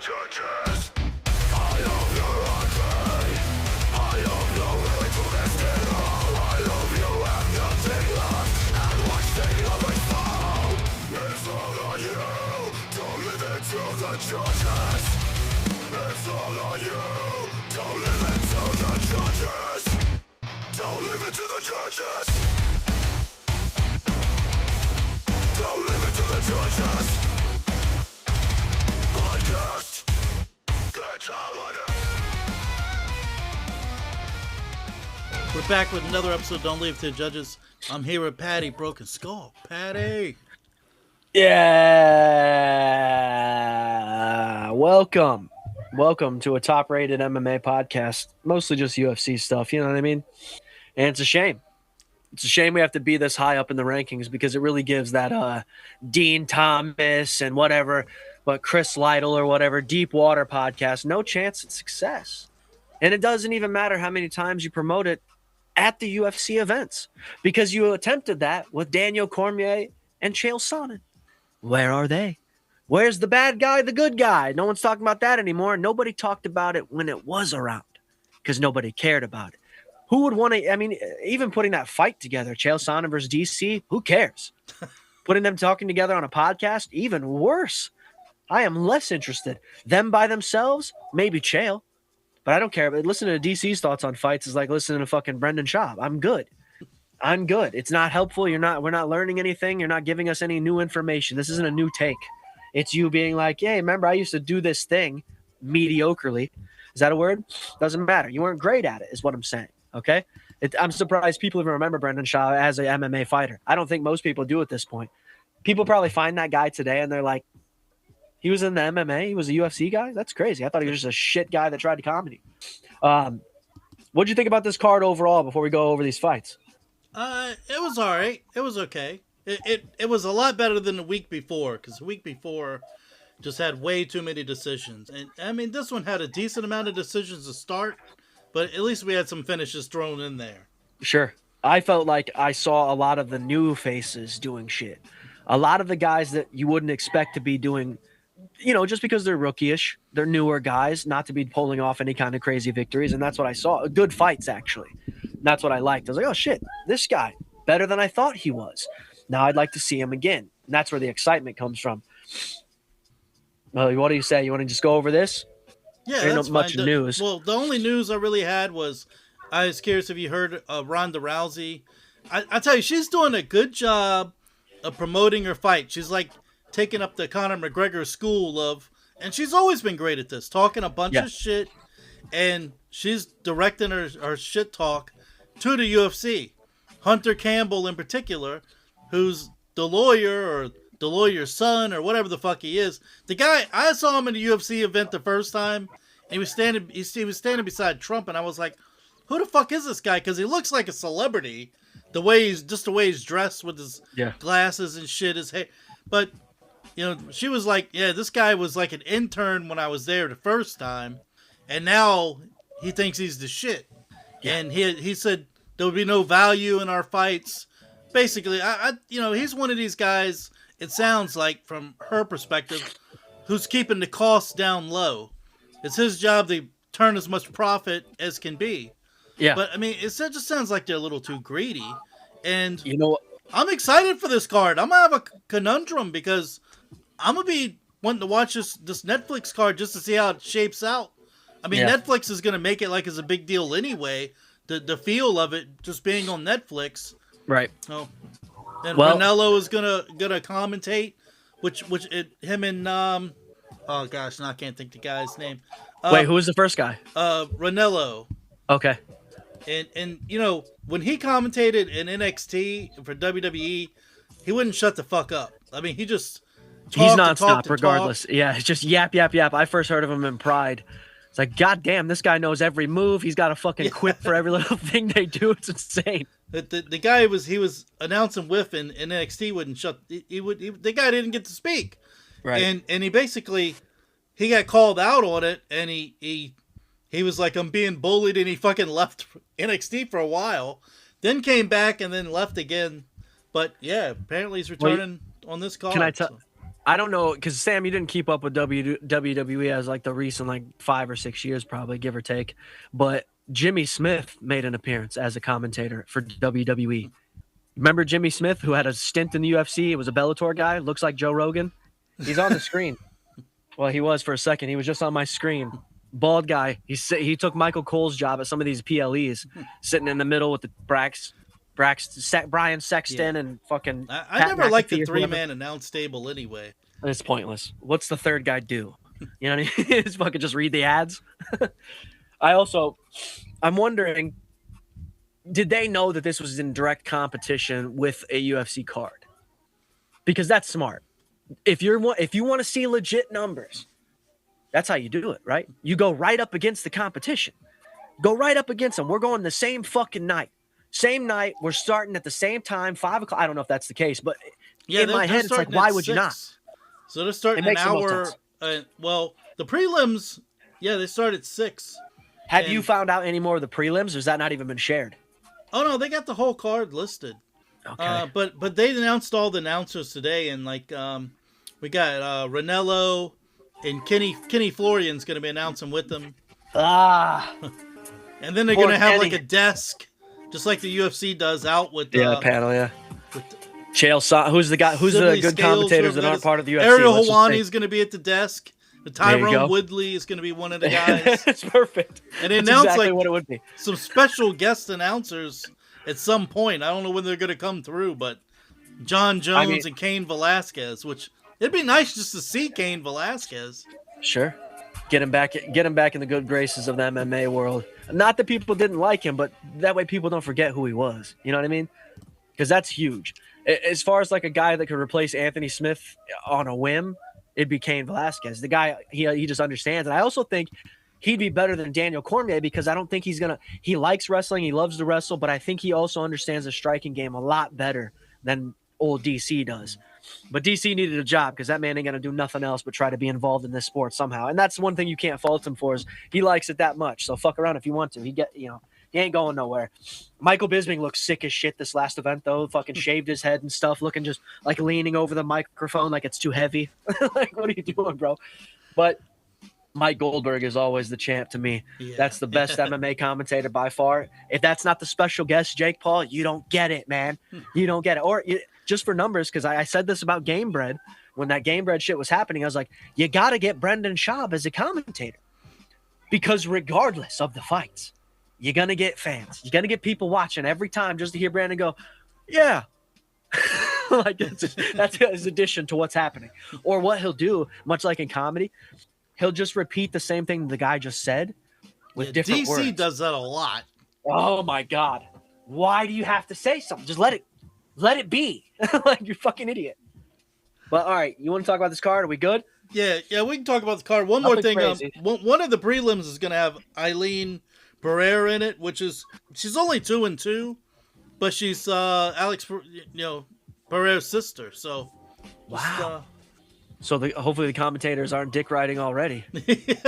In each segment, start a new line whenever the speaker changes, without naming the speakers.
judges. I love your heartbeat. I love your willing to risk it all. I love you have nothing left, and watching others fall. It's all on you. Don't leave it to the judges. It's all on you. Don't leave it to the judges. Don't leave it to the judges. Don't leave it to the judges. Podcast. Get out of it.
We're back with another episode of Don't Leave It to the Judges. I'm here with Patty Broken Skull. Patty.
Yeah. Welcome to a top-rated MMA podcast. Mostly just UFC stuff, you know what I mean? And it's a shame. It's a shame we have to be this high up in the rankings because it really gives that Dean Thomas and whatever, but Chris Lytle or whatever, Deep Water podcast, no chance at success. And it doesn't even matter how many times you promote it at the UFC events because you attempted that with Daniel Cormier and Chael Sonnen. Where are they? Where's the bad guy, the good guy? No one's talking about that anymore. Nobody talked about it when it was around because nobody cared about it. Who would want to, I mean, even putting that fight together, Chael Sonnen versus DC, who cares? Putting them talking together on a podcast, even worse. I am less interested. Them by themselves, maybe Chael, but I don't care. But listening to DC's thoughts on fights is like listening to fucking Brendan Schaub. I'm good. It's not helpful. We're not learning anything. You're not giving us any new information. This isn't a new take. It's you being like, hey, remember I used to do this thing mediocrely. Is that a word? Doesn't matter. You weren't great at it is what I'm saying. Okay. I'm surprised people even remember Brendan Schaub as an MMA fighter. I don't think most people do at this point. People probably find that guy today and they're like, he was in the MMA. He was a UFC guy. That's crazy. I thought he was just a shit guy that tried to comedy. What'd you think about this card overall before we go over these fights?
It was all right. It was okay. It was a lot better than the week before because the week before just had way too many decisions. And I mean, this one had a decent amount of decisions to start, but at least we had some finishes thrown in there.
Sure. I felt like I saw a lot of the new faces doing shit. A lot of the guys that you wouldn't expect to be doing, you know, just because they're rookie-ish, they're newer guys, not to be pulling off any kind of crazy victories. And that's what I saw. Good fights, actually. That's what I liked. I was like, oh, shit, this guy, better than I thought he was. Now I'd like to see him again. And that's where the excitement comes from. What do you say? You want to just go over this?
Yeah,
Ain't
that's
not much
fine.
news.
Well, the only news I really had was I was curious if you heard Ronda Rousey. I tell you, she's doing a good job of promoting her fight. She's like taking up the Conor McGregor school of, and she's always been great at this, talking a bunch of shit, and she's directing her shit talk to the UFC. Hunter Campbell in particular, who's the lawyer or the lawyer's son or whatever the fuck he is. The guy, I saw him in the UFC event the first time, and he was standing beside Trump, and I was like, who the fuck is this guy? Because he looks like a celebrity. The way he's dressed with his glasses and shit, his hair. But, you know, she was like, yeah, this guy was like an intern when I was there the first time, and now he thinks he's the shit. Yeah. And he said there would be no value in our fights. Basically, he's one of these guys, it sounds like, from her perspective, who's keeping the costs down low. It's his job to turn as much profit as can be. Yeah. But, I mean, it just sounds like they're a little too greedy. And
you know what?
I'm excited for this card. I'm going to have a conundrum because I'm going to be wanting to watch this Netflix card just to see how it shapes out. I mean, Netflix is going to make it like it's a big deal anyway. The feel of it just being on Netflix.
Right.
So, and Ranello is gonna commentate, him and oh gosh, now I can't think the guy's name.
Wait, who was the first guy?
Ranello.
Okay.
And you know, when he commentated in NXT for WWE, he wouldn't shut the fuck up. I mean, he's
nonstop regardless. Yeah, it's just yap. I first heard of him in Pride. It's like, God damn, this guy knows every move. He's got a fucking quip for every little thing they do. It's insane.
The guy was announcing with in NXT wouldn't shut. The guy didn't get to speak. Right. And he basically got called out on it, and he was like, I'm being bullied, and he fucking left NXT for a while, then came back and then left again. But yeah, apparently he's returning on this card.
I don't know, because Sam, you didn't keep up with WWE as like the recent like 5 or 6 years, probably, give or take. But Jimmy Smith made an appearance as a commentator for WWE. Remember Jimmy Smith, who had a stint in the UFC? He was a Bellator guy, looks like Joe Rogan. He's on the screen. Well, he was for a second. He was just on my screen. Bald guy. He took Michael Cole's job at some of these PLEs, sitting in the middle with the Brian Sexton and fucking.
I never liked the 3-man announce table anyway.
It's pointless. What's the third guy do? You know what I mean? Just fucking just read the ads. I'm wondering, did they know that this was in direct competition with a UFC card? Because that's smart. If you want to see legit numbers, that's how you do it, right? You go right up against the competition. Go right up against them. We're going the same fucking night. Same night. We're starting at the same time, 5 o'clock. I don't know if that's the case, but in my head, it's like, why would you not?
So they're starting an hour. Well, the prelims, they start at 6.
Have you found out any more of the prelims, or has that not even been shared?
Oh, no, they got the whole card listed.
Okay.
But they announced all the announcers today, and like we got Ranello and Kenny Florian's going to be announcing with them. And then they're going to have like a desk, just like the UFC does, out with
the panel. Who's the guy? Who's the good commentators that aren't part of the UFC?
Ariel Helwani is going to be at the desk. Tyrone Woodley is going to be one of the guys.
It's perfect.
And they announced
exactly what it would be.
Some special guest announcers at some point. I don't know when they're going to come through, but John Jones and Cain Velasquez, which it'd be nice just to see Cain Velasquez.
Sure. Get him back in the good graces of the MMA world. Not that people didn't like him, but that way people don't forget who he was. You know what I mean? Because that's huge. As far as like a guy that could replace Anthony Smith on a whim, it'd be Cain Velasquez. The guy, he just understands. And I also think he'd be better than Daniel Cormier because I don't think he likes wrestling. He loves to wrestle, but I think he also understands the striking game a lot better than old DC does. But DC needed a job because that man ain't going to do nothing else but try to be involved in this sport somehow. And that's one thing you can't fault him for is he likes it that much. So fuck around if you want to. He ain't going nowhere. Michael Bisping looks sick as shit this last event, though. Fucking shaved his head and stuff, looking just like leaning over the microphone like it's too heavy. Like, what are you doing, bro? But Mike Goldberg is always the champ to me. Yeah. That's the best MMA commentator by far. If that's not the special guest, Jake Paul, you don't get it, man. You don't get it. Or just for numbers, because I said this about Game Bread. When that Game Bread shit was happening, I was like, you got to get Brendan Schaub as a commentator. Because regardless of the fights, you're going to get fans. You're going to get people watching every time just to hear Brandon go, yeah. Like that's his addition to what's happening. Or what he'll do, much like in comedy, he'll just repeat the same thing the guy just said with different words.
DC does that a lot.
Oh, my God. Why do you have to say something? Just let it be. Like, you fucking idiot. But, all right, you want to talk about this card? Are we good?
Yeah, we can talk about the card. One more thing. One of the prelims is going to have Eileen Pereira in it, she's only 2-2, but she's Alex, Pereira's sister. So,
wow. So hopefully the commentators aren't dick riding already.
She's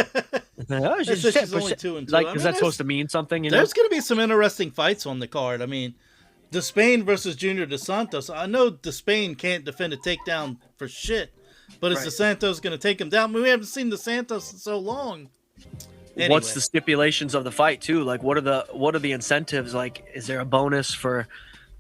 only 2-2.
Like, is that supposed to mean something?
There's going to be some interesting fights on the card. I mean, Despain versus Junior Dos Santos. I know Despain can't defend a takedown for shit, but is Dos Santos going to take him down? I mean, we haven't seen Dos Santos in so long. Anyway.
What's the stipulations of the fight too? Like, what are the incentives? Like, is there a bonus for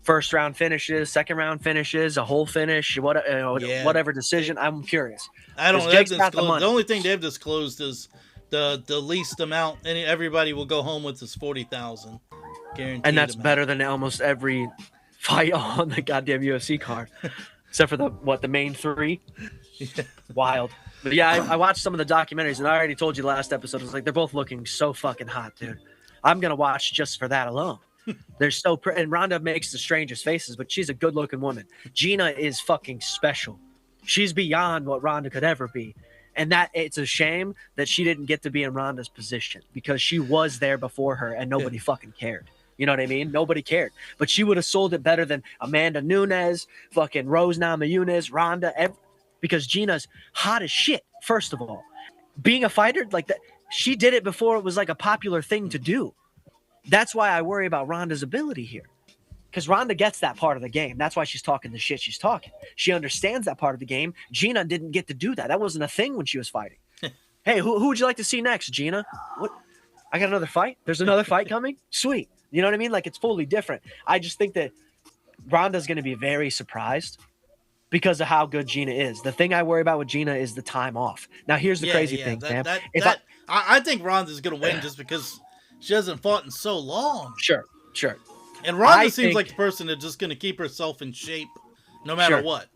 first round finishes, second round finishes, a whole finish, whatever decision? I'm curious.
I don't know. The only thing they've disclosed is the least amount, and everybody will go home with is 40,000 guaranteed.
And that's better than almost every fight on the goddamn UFC card, except for the main 3. Yeah. Wild. But yeah, I watched some of the documentaries, and I already told you last episode, I was like, they're both looking so fucking hot, dude. I'm going to watch just for that alone. They're so pretty. And Ronda makes the strangest faces, but she's a good-looking woman. Gina is fucking special. She's beyond what Ronda could ever be. And that it's a shame that she didn't get to be in Ronda's position because she was there before her, and nobody fucking cared. You know what I mean? Nobody cared. But she would have sold it better than Amanda Nunes, fucking Rose Namajunas, Ronda, because Gina's hot as shit, first of all. Being a fighter like that, she did it before it was like a popular thing to do. That's why I worry about Ronda's ability here. because Ronda gets that part of the game. That's why she's talking the shit she's talking. She understands that part of the game. Gina didn't get to do that. That wasn't a thing when she was fighting. Hey, who would you like to see next, Gina? What? I got another fight? There's another fight coming? Sweet. You know what I mean? Like, it's fully different. I just think that Ronda's going to be very surprised because of how good Gina is. The thing I worry about with Gina is the time off. Now, here's the crazy thing, man.
I think Ronda's going to win just because she hasn't fought in so long.
Sure.
And Ronda seems like the person that's just going to keep herself in shape no matter what.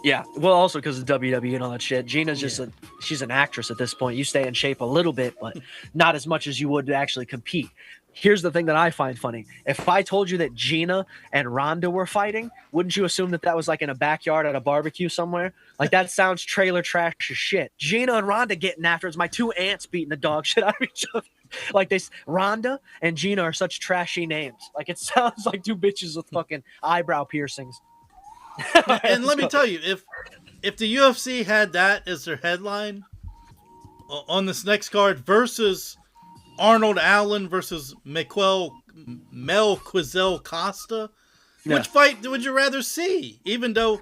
Yeah, well, also because of WWE and all that shit. Gina's just she's an actress at this point. You stay in shape a little bit, but not as much as you would to actually compete. Here's the thing that I find funny. If I told you that Gina and Ronda were fighting, wouldn't you assume that was like in a backyard at a barbecue somewhere? Like, that sounds trailer trash as shit. Gina and Ronda getting after it. It's my two aunts beating the dog shit out of each other. Like, Ronda and Gina are such trashy names. Like, it sounds like two bitches with fucking eyebrow piercings.
And let me tell you, if the UFC had that as their headline on this next card versus Arnold Allen versus Mel Quizell Costa, which fight would you rather see? Even though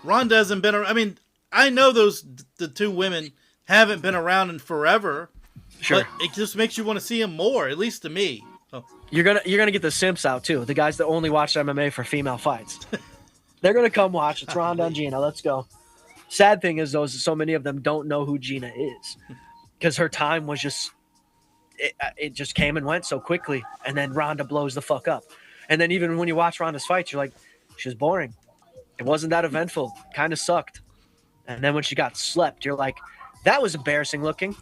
Ronda hasn't been around. I mean, I know the two women haven't been around in forever, but it just makes you want to see them more, at least to me. So.
You're gonna get the simps out too, the guys that only watch MMA for female fights. They're going to come watch. It's Ronda and Gina. Let's go. Sad thing is, though, is so many of them don't know who Gina is because her time was just it just came and went so quickly. And then Ronda blows the fuck up. And then even when you watch Ronda's fights, you're like, she was boring. It wasn't that eventful. Kind of sucked. And then when she got slept, you're like, that was embarrassing looking.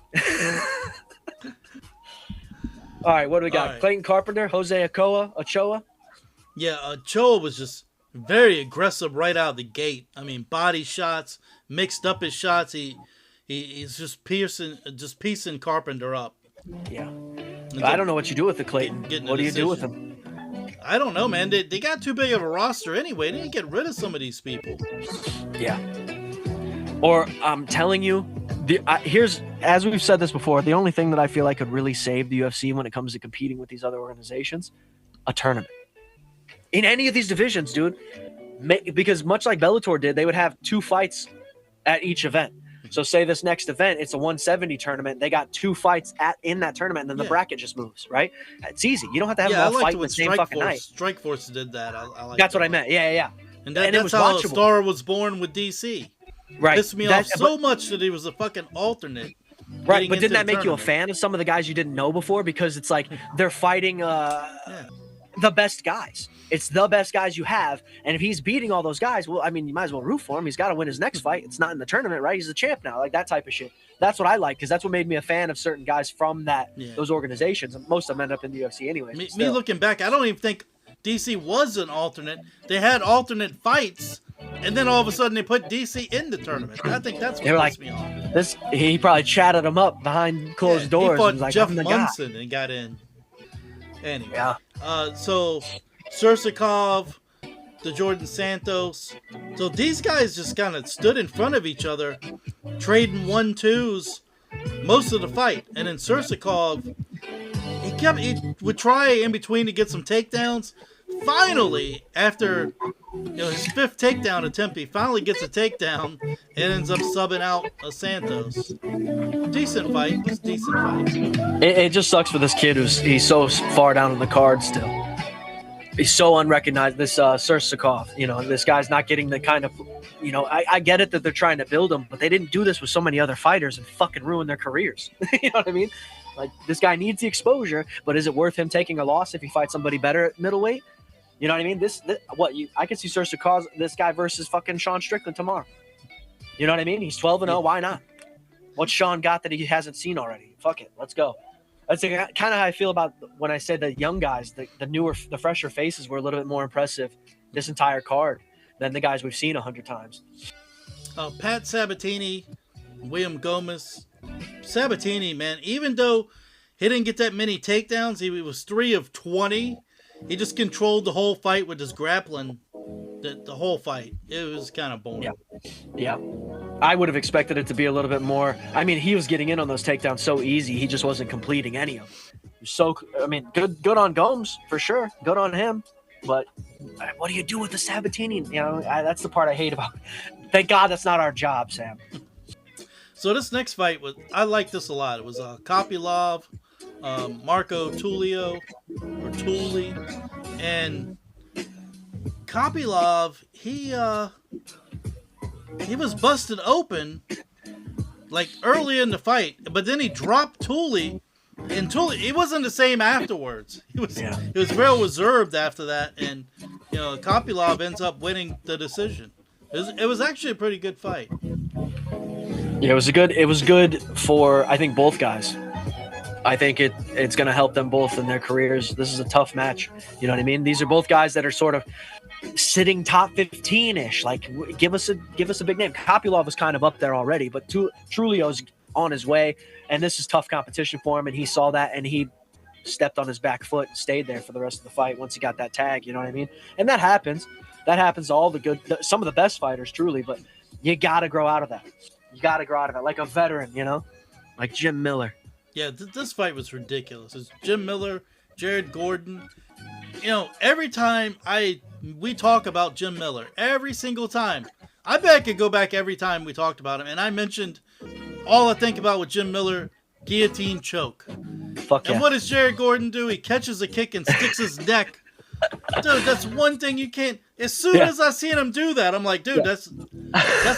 All right, what do we got? Right. Clayton Carpenter, Jose Ochoa?
Yeah, Ochoa was just very aggressive right out of the gate. I mean, body shots, mixed up his shots. He's just piecing Carpenter up.
Yeah. I don't know what you do with the Clayton. What do you do with him?
I don't know, man. They got too big of a roster anyway. They didn't get rid of some of these people.
Yeah. Or I'm telling you, here's, as we've said this before, the only thing that I feel like could really save the UFC when it comes to competing with these other organizations, a tournament. In any of these divisions, dude, because much like Bellator did, they would have two fights at each event. So say this next event, it's a 170 tournament. They got two fights in that tournament, and then the bracket just moves, right? It's easy. You don't have to have them all fight the same fucking night.
Strikeforce did that. I like
That's what I meant. Yeah.
And that's how Star was born with DC.
Right.
Pissed me off so much that he was a fucking alternate.
Right, but didn't that make you a fan of some of the guys you didn't know before? Because it's like they're fighting the best guys. It's the best guys you have. And if he's beating all those guys, well, I mean, you might as well root for him. He's got to win his next fight. It's not in the tournament, right? He's the champ now. Like, that type of shit. That's what I like, because that's what made me a fan of certain guys from those organizations. Most of them end up in the UFC anyway.
Me looking back, I don't even think DC was an alternate. They had alternate fights, and then all of a sudden they put DC in the tournament. I think that's what pissed me off.
He probably chatted him up behind closed doors.
He fought
like,
Jeff Munson and got in. Anyway, so Sursakov, the Jordan Santos. So these guys just kind of stood in front of each other, trading 1-2s most of the fight. And then Sursakov, he would try in between to get some takedowns. Finally, after his fifth takedown attempt, he finally gets a takedown and ends up subbing out a Santos. Decent fight. It was a decent fight.
It just sucks for this kid he's so far down on the card still. He's so unrecognized. This Sursakov, this guy's not getting the kind of, I get it that they're trying to build him, but they didn't do this with so many other fighters and fucking ruin their careers. You know what I mean? Like, this guy needs the exposure, but is it worth him taking a loss if he fights somebody better at middleweight? You know what I mean? I could see Sursakov, this guy versus fucking Sean Strickland tomorrow. You know what I mean? He's 12-0. Why not? What's Sean got that he hasn't seen already? Fuck it. Let's go. That's kind of how I feel about when I said the young guys, the fresher faces were a little bit more impressive this entire card than the guys we've seen 100 times.
Pat Sabatini, William Gomez. Sabatini, man, even though he didn't get that many takedowns, he was 3 of 20. He just controlled the whole fight with his grappling. The whole fight. It was kind of boring.
Yeah. I would have expected it to be a little bit more. I mean, he was getting in on those takedowns so easy. He just wasn't completing any of them. Good on Gomes for sure. Good on him. But what do you do with the Sabatini? You know, that's the part I hate about. Thank God that's not our job, Sam.
So this next fight I like this a lot. It was Kopylov, Marco Tullio or Tully, and Kopylov he was busted open like early in the fight, but then he dropped Tully, and Tully he wasn't the same afterwards. He was real reserved after that, and Kopylov ends up winning the decision. It was actually a pretty good fight.
Yeah, it was good for, I think, both guys. I think it's going to help them both in their careers. This is a tough match. You know what I mean? These are both guys that are sort of sitting top 15-ish. Like, give us a big name. Kopylov was kind of up there already, but Trulio's on his way, and this is tough competition for him, and he saw that, and he stepped on his back foot and stayed there for the rest of the fight once he got that tag. You know what I mean? And that happens. That happens to all some of the best fighters, truly, but you got to grow out of that. You got to grow out of it like a veteran, like Jim Miller.
Yeah, this fight was ridiculous. It's Jim Miller, Jared Gordon. Every time we talk about Jim Miller, every single time, I bet I could go back every time we talked about him, and I mentioned all I think about with Jim Miller, guillotine choke.
Fuck yeah.
And what does Jared Gordon do? He catches a kick and sticks his neck. Dude, that's one thing you can't. As soon as I seen him do that, I'm like, dude, that's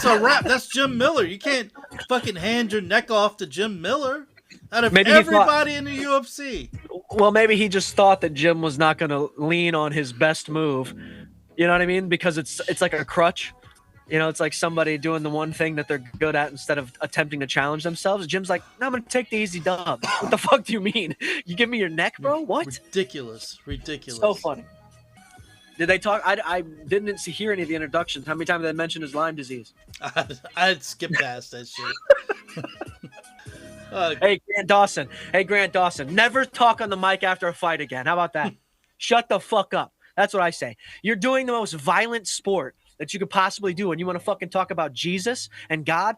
a wrap. That's Jim Miller. You can't fucking hand your neck off to Jim Miller out of everybody in the UFC.
Well, maybe he just thought that Jim was not going to lean on his best move. You know what I mean? Because it's like a crutch. It's like somebody doing the one thing that they're good at instead of attempting to challenge themselves. Jim's like, no, I'm going to take the easy dub. What the fuck do you mean? You give me your neck, bro? What?
Ridiculous.
So funny. Did they talk? I didn't hear any of the introductions. How many times did they mention his Lyme disease?
I'd skip past that shit.
Hey, Grant Dawson. Never talk on the mic after a fight again. How about that? Shut the fuck up. That's what I say. You're doing the most violent sport that you could possibly do, and you want to fucking talk about Jesus and God?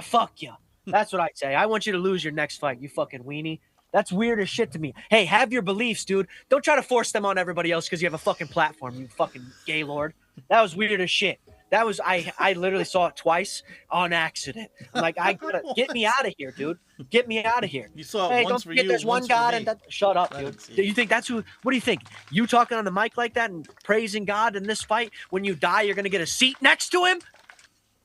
Fuck you. That's what I say. I want you to lose your next fight, you fucking weenie. That's weird as shit to me. Hey, have your beliefs, dude. Don't try to force them on everybody else because you have a fucking platform, you fucking gay lord. That was weird as shit. That was I literally saw it twice on accident. I'm like, I gotta get me out of here, dude. Get me out of here.
You saw it once for you.
There's one God and shut up, dude.
Do
you think that's who? What do you think? You talking on the mic like that and praising God in this fight? When you die, you're gonna get a seat next to him?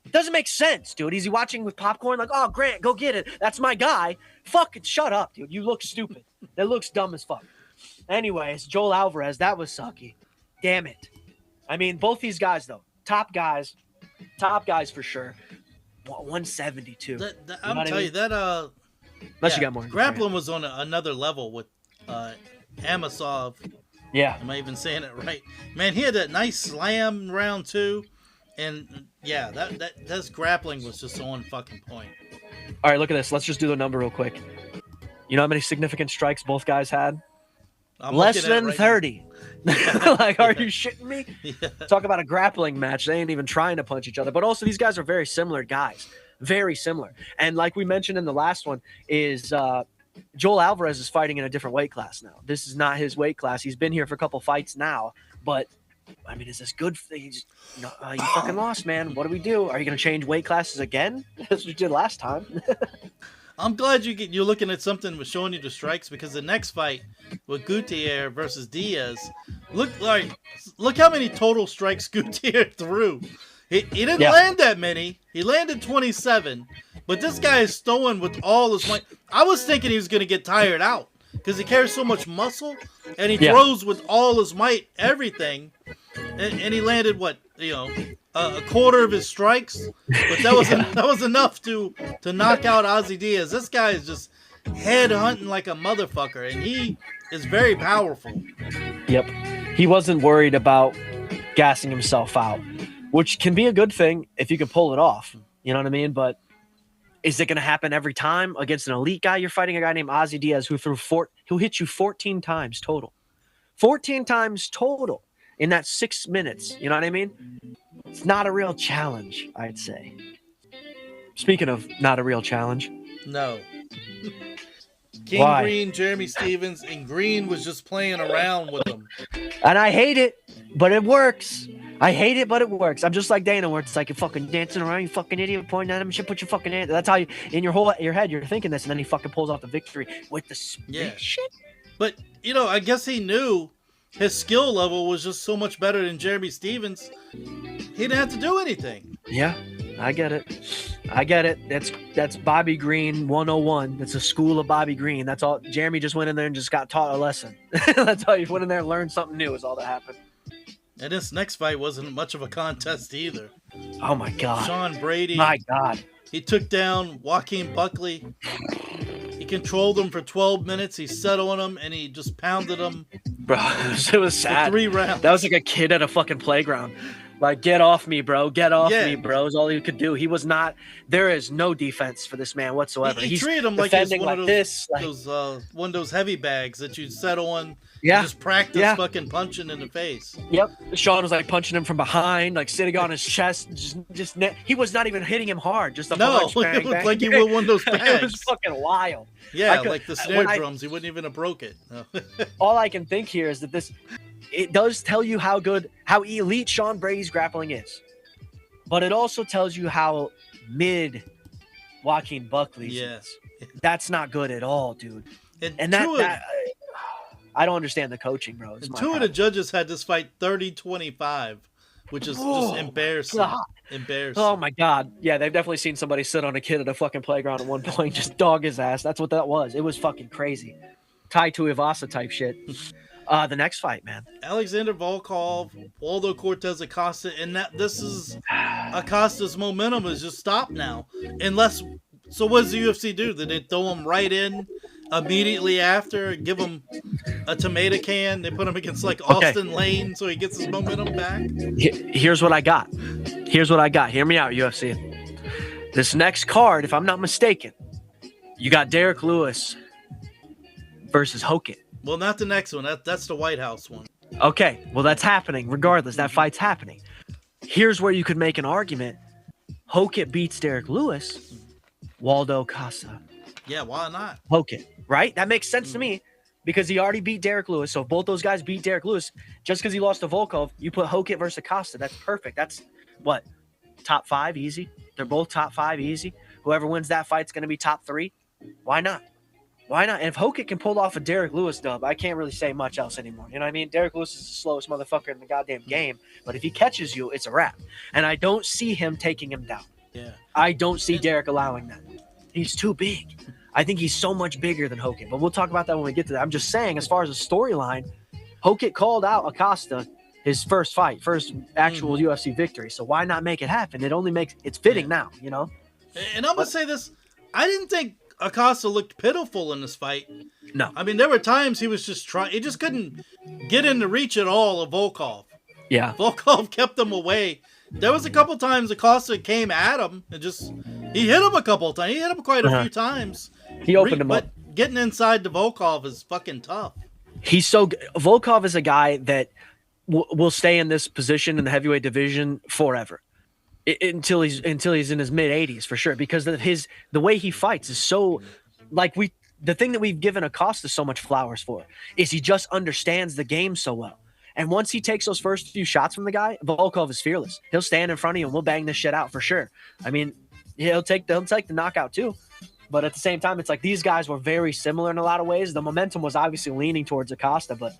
It doesn't make sense, dude. Is he watching with popcorn? Like, oh, Grant, go get it. That's my guy. Fuck it. Shut up, dude. You look stupid. That looks dumb as fuck. Anyways, Joel Alvarez, that was sucky. Damn it. I mean, both these guys, though. Top guys for sure. 172.
I'm telling you, that
unless you got more.
Grappling was on another level with Amasov.
Yeah.
Am I even saying it right? Man, he had that nice slam round two. And yeah, that grappling was just on fucking point.
All right, look at this. Let's just do the number real quick. You know how many significant strikes both guys had? Less than 30. Like, are you shitting me?
Yeah.
Talk about a grappling match. They ain't even trying to punch each other. But also, these guys are very similar guys. Very similar. And like we mentioned in the last one, is Joel Alvarez is fighting in a different weight class now. This is not his weight class. He's been here for a couple fights now, but I mean, is this good? You fucking lost, man. What do we do? Are you going to change weight classes again? As we did last time.
I'm glad you're looking at something with showing you the strikes, because the next fight with Gutierrez versus Diaz, look how many total strikes Gutierrez threw. He didn't land that many. He landed 27, but this guy is throwing with all his might. I was thinking he was going to get tired out because he carries so much muscle, and he throws with all his might, everything. And he landed a quarter of his strikes, but that was enough to knock out Ozzy Diaz. This guy is just head hunting like a motherfucker, and he is very powerful.
Yep, he wasn't worried about gassing himself out, which can be a good thing if you can pull it off. You know what I mean? But is it going to happen every time against an elite guy? You're fighting a guy named Ozzy Diaz who hit you 14 times total. 14 times total in that 6 minutes. You know what I mean? It's not a real challenge, I'd say. Speaking of not a real challenge.
No. King Green, Jeremy Stevens, and Green was just playing around with him.
And I hate it. but it works. I hate it, but it works. I'm just like Dana, where it's like you're fucking dancing around, you fucking idiot, pointing at him, should put your fucking hand. That's how you, in your head, you're thinking this, and then he fucking pulls off the victory with the shit.
But, I guess he knew his skill level was just so much better than Jeremy Stevens. He didn't have to do anything.
Yeah, I get it. That's Bobby Green 101. It's a school of Bobby Green. That's all. Jeremy just went in there and just got taught a lesson. That's all. He went in there and learned something new is all that happened.
And this next fight wasn't much of a contest either.
Oh, my God.
Sean Brady.
My God.
He took down Joaquin Buckley. He controlled him for 12 minutes. He set on him, and he just pounded him.
Bro, it was sad.
For 3 rounds.
That was like a kid at a fucking playground. Like, get off me, bro. Get off me, bro. Is all he could do. He was not. There is no defense for this man whatsoever.
He
He's
treated him like he's one
of
one of those heavy bags that you set on.
Yeah.
Just practice fucking punching in the face.
Yep. Sean was like punching him from behind, like sitting on his chest. He was not even hitting him hard. Just a punch. Bang,
it was
bang.
like he wore one of those bags.
It was fucking wild.
Yeah, like the snare drums. He wouldn't even have broke it. No.
All I can think here is that it does tell you how elite Sean Brady's grappling is. But it also tells you how mid Joaquin Buckley's is. That's not good at all, dude. And that I don't understand the coaching, bro.
Two of the judges had this fight 30-25, which is just embarrassing.
God.
Embarrassing.
Oh my God. Yeah, they've definitely seen somebody sit on a kid at a fucking playground at one point, just dog his ass. That's what that was. It was fucking crazy. Tai Tuivasa type shit. The next fight, man.
Alexander Volkov, Waldo Cortez Acosta, and this is Acosta's momentum is just stopped now. So what does the UFC do? Did they throw him right in immediately after, give him a tomato can? They put him against like Austin Lane so he gets his momentum back?
Here's what I got. Hear me out, UFC. This next card, if I'm not mistaken, you got Derek Lewis versus Hoket.
Well, not the next one. That's the White House one.
Okay, well, that's happening. Regardless, that fight's happening. Here's where you could make an argument. Hoket beats Derek Lewis. Waldo Casa.
Yeah, why not?
Hoket, right? That makes sense to me because he already beat Derek Lewis. So if both those guys beat Derek Lewis, just because he lost to Volkov, you put Hoket versus Acosta. That's perfect. That's what? Top 5 easy. They're both top 5 easy. Whoever wins that fight's going to be top 3. Why not? Why not? And if Hoket can pull off a Derek Lewis dub, I can't really say much else anymore. You know what I mean? Derek Lewis is the slowest motherfucker in the goddamn game. But if he catches you, it's a wrap. And I don't see him taking him down.
Yeah.
I don't see Derek allowing that. He's too big. I think he's so much bigger than Hoket. But we'll talk about that when we get to that. I'm just saying, as far as a storyline, Hoket called out Acosta his first fight, first actual UFC victory. So why not make it happen? It's fitting now, you know?
And I'm going to say this. I didn't think Acosta looked pitiful in this fight.
No.
I mean, there were times he was just trying. He just couldn't get in the reach at all of Volkov.
Yeah.
Volkov kept him away. There was a couple times Acosta came at him and he hit him a couple of times. He hit him quite a few times.
He opened him up.
But getting inside the Volkov is fucking tough.
Volkov is a guy that will stay in this position in the heavyweight division forever. Until he's in his mid 80s for sure, because of the way he fights is so the thing that we've given Acosta so much flowers for is he just understands the game so well. And once he takes those first few shots from the guy, Volkov is fearless. He'll stand in front of you and we'll bang this shit out for sure. I mean, he'll take the knockout too. But at the same time, it's like these guys were very similar in a lot of ways. The momentum was obviously leaning towards Acosta, but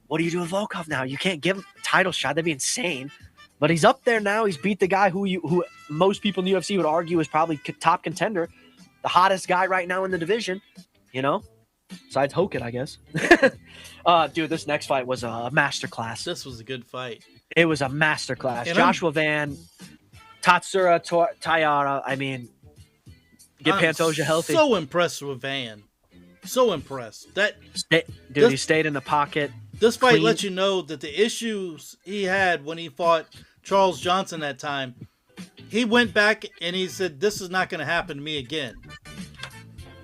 what do you do with Volkov now? You can't give him a title shot. That'd be insane. But he's up there now. He's beat the guy who most people in the UFC would argue is probably top contender, the hottest guy right now in the division, you know? Besides Hoket, I guess. Dude, this next fight was a masterclass.
This was a good fight.
It was a masterclass.
And
Joshua Van, Tatsuro Taira. I mean, get Pantoja healthy.
So impressed with Van. So impressed.
He stayed in the pocket.
This fight lets you know that the issues he had when he fought Charles Johnson that time, he went back and he said, this is not going to happen to me again.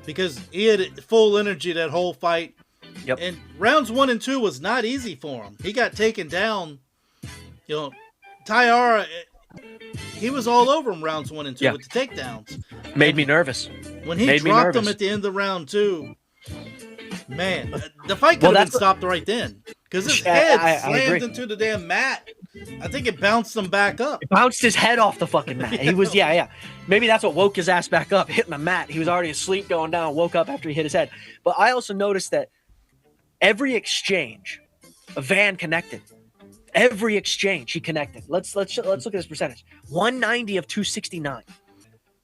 Because he had full energy that whole fight.
Yep.
And rounds 1 and 2 was not easy for him. He got taken down. You know, Taira, he was all over him rounds 1 and 2 with the takedowns.
Made me nervous.
When he dropped him at the end of round 2, man, the fight could have been stopped right then. because his head
I
slammed
agree.
into the damn mat. I think it bounced him back up.
It bounced his head off the fucking mat. He was, yeah. Maybe that's what woke his ass back up, hitting the mat. He was already asleep going down, woke up after he hit his head. But I also noticed that every exchange, Van connected. Every exchange he connected. Let's look at his percentage. 190 of 269.